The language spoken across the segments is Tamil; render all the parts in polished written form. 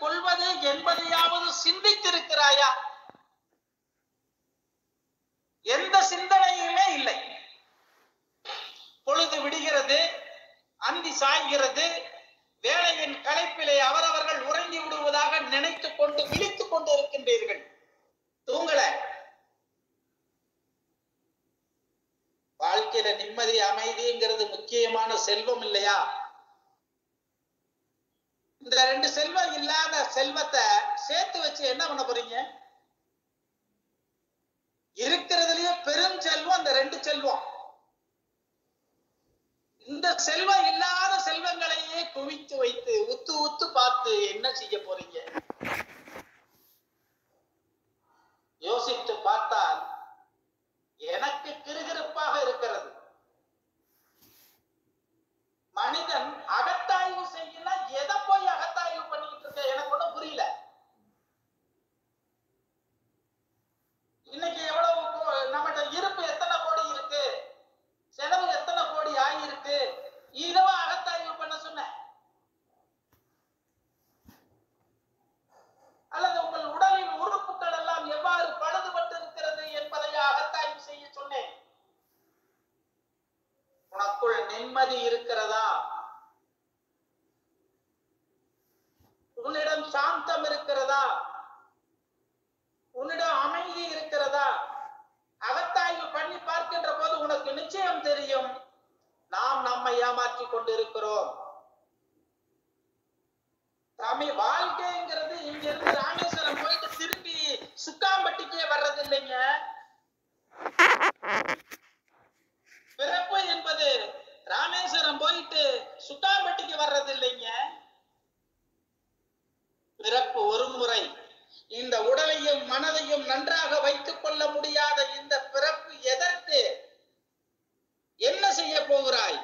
கொள்வது என்பதையாவது சிந்தித்திருக்கிறாயா? எந்த சிந்தனையுமே இல்லை. பொழுது விடுகிறது, அந்தி சாய்கிறது, வேலையின் களைப்பிலே அவரவர்கள் உறங்கி விடுவதாக நினைத்துக் கொண்டு விழித்துக் கொண்டு இருக்கின்றீர்கள். தூங்கல. வாழ்க்கையில நிம்மதி அமைதிங்கிறது முக்கியமான செல்வம் இல்லையா? இந்த ரெண்டு செல்வம் இல்லாத செல்வத்தை சேர்த்து வச்சு என்ன பண்ண போறீங்க? இருக்கிறதுலயே பெரும் செல்வம் இந்த ரெண்டு செல்வம். இந்த செல்வம் இல்லாத செல்வங்களையே குவித்து வைத்து உத்து உத்து பார்த்து என்ன செய்ய போறீங்க? யோசித்து பார்த்தால் எனக்கு கிறுகிறுப்பாக இருக்கிறது. மனிதன் அகத்தாய்வு செய்யலாம், எதை போய் அகத்தாய்வு பண்ணிக்கிட்டு இருக்க எனக்கு ஒன்றும் புரியல. இன்னைக்கு எவ்வளவு நம்மகிட்ட இருப்பு எத்தனை கோடி இருக்கு, செலவு எத்தனை கோடி ஆகியிருக்கு, இதவா அகத்தாய்வு பண்ண சொன்ன? அல்லது உங்கள் உடலின் உறுப்புகள் எல்லாம் எவ்வாறு பழுதுபட்டு இருக்கிறது என்பதை அகத்தாய்வு செய்ய சொன்னேன். உனக்குள் நிம்மதி இருக்கிறதா? உன்னிடம் சாந்தம் இருக்கிறதா? உன்னிடம் அமைதி இருக்கிறதா? அகத்தாய்வு பண்ணி பார்க்கின்ற போது உனக்கு நிச்சயம் தெரியும் நாம் நம்மை ஏமாற்றிக் கொண்டிருக்கிறோம். வாழ்க்கைங்கிறது இங்க இருந்து ராமேஸ்வரம் போயிட்டு திரும்பி சுக்காம்பட்டிக்கே வர்றது இல்லைங்க. பிறப்பு என்பது ராமேஸ்வரம் போயிட்டு சுக்காம்பட்டிக்கு வர்றது இல்லைங்க. பிறப்பு ஒரு முறை. இந்த உடலையும் மனதையும் நன்றாக வைத்துக் கொள்ள முடியாத இந்த பிறப்பு எதற்கு? என்ன செய்ய போகிறாய்?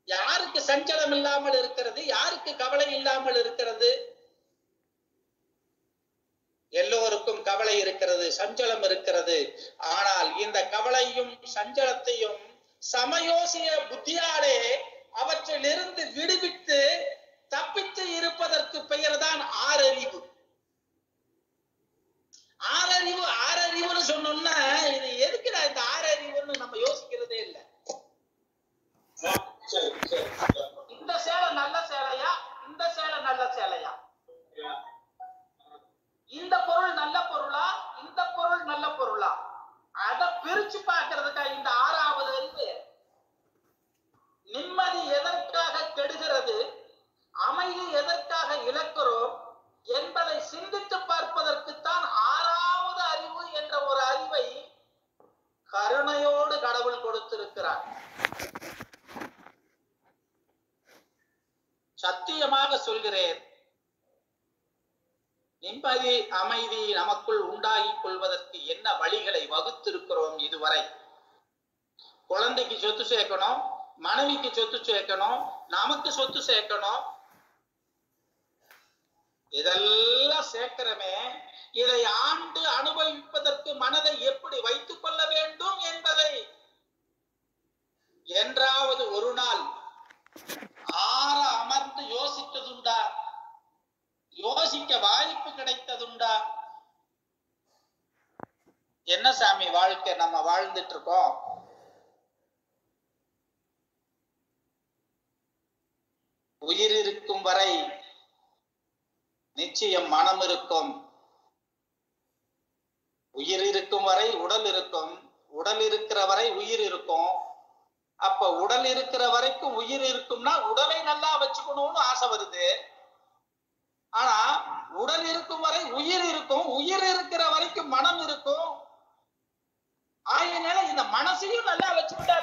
யாருக்கு சஞ்சலம் இல்லாமல் இருக்கிறது? யாருக்கு கவலை இல்லாமல் இருக்கிறது? எல்லோருக்கும் கவலை இருக்கிறது, சஞ்சலம் இருக்கிறது. ஆனால் இந்த கவலையும் சஞ்சலத்தையும் சமயோசிய புத்தியாலே அவற்றிலிருந்து விடுவித்து தப்பித்து இருப்பதற்கு பெயர் தான் ஆறறிவு. ஆறறிவுன்னு சொன்னோம்னா இது எதுக்குடா இந்த ஆறறிவுன்னு நம்ம யோசிக்கிறதே இல்லை. இந்த சேலை நல்ல சேலையா, இந்த சேலை நல்ல சேலையா, இந்த பொருள் நல்ல பொருளா, இந்த பொருள் நல்ல பொருளா, அதை பிரிச்சு பார்க்கறதுக்கா இந்த ஆறாவது அறிவு? நிம்மதி எதற்காக கெடுகிறது, அமைதி எதற்காக இழக்கிறோம் என்பதை சிந்தித்து பார்ப்பதற்குத்தான் ஆறாவது அறிவு என்ற ஒரு அறிவை கருணையோடு கடவுள் கொடுத்திருக்கிறார். சத்தியமாக சொல்கிறேன், நிம்மதி அமைதி நமக்குள் உண்டாகிக் கொள்வதற்கு என்ன வழிகளை வகுத்திருக்கிறோம் இதுவரை? குழந்தைக்கு சொத்து சேர்க்கணும், மனைவிக்கு சொத்து சேர்க்கணும், நமக்கு சொத்து சேர்க்கணும், இதெல்லாம் சேர்க்கிறமே. இதை ஆண்டு அனுபவிப்பதற்கு மனதை எப்படி வைத்துக் கொள்ள வேண்டும் என்பதை என்றாவது ஒரு நாள் ஆற அமர்ந்து யோசித்ததுண்டா? யோசிக்க வாய்ப்பு கிடைத்ததுண்டா? என்ன சாமி வாழ்க்கை நம்ம வாழ்ந்துட்டு இருக்கோம்? உயிர் இருக்கும் வரை நிச்சயம் மனம் இருக்கும். உயிர் இருக்கும் வரை உடல் இருக்கும். உடல் இருக்கிற வரை உயிர் இருக்கும். அப்ப உடல் இருக்கிற வரைக்கும் உயிர் இருக்கும்னா உடலை நல்லா வச்சுக்கணும்னு ஆசை வருது. ஆனா உடல் இருக்கும் வரை உயிர் இருக்கும், உயிர் இருக்கிற வரைக்கும் மனம் இருக்கும். ஆகையினால இந்த மனசையும் நல்லா வச்சுக்கிட்டா